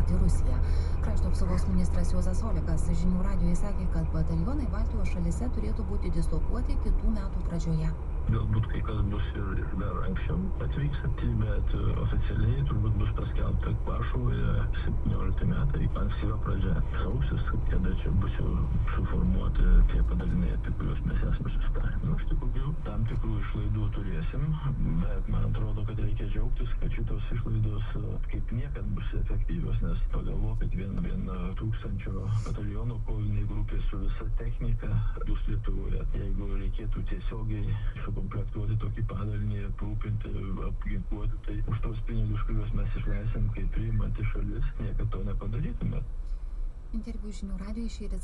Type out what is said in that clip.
užpulti Rusiją. Krašto apsaugos ministras Juozas Olekas žinių radijui sakė, kad batalionai Baltijos šalyse turėtų būti dislokuoti kitų metų pradžioje. Galbūt kai kas bus ir dar anksčiau atvykstantį, bet oficialiai turbūt bus paskelbta Varšuvoje 17 metai, ankstyva pradžia, sausis, kada čia bus jau suformuoti tie padaliniai, apie kuriuos mes esame susitarę. Iš tikrųjų, tam tikrų išlaidų turėsim, bet man atrodo, kad reikia džiaugtis, kad šitos išlaidos kaip niekad bus efektyvios, nes pagalvokit, vien 1000 batalionų koviniai grupė su visa technika bus Lietuvoje. Jeigu reikėtų tiesiogiai sukomplektuoti tokį padalinį, aprūpinti, apginkluoti, tai už tos pinigus, kuriuos mes išleisim kaip priimanti šalis, niekad to nepadarytume. Interviu žinių radijui šįryt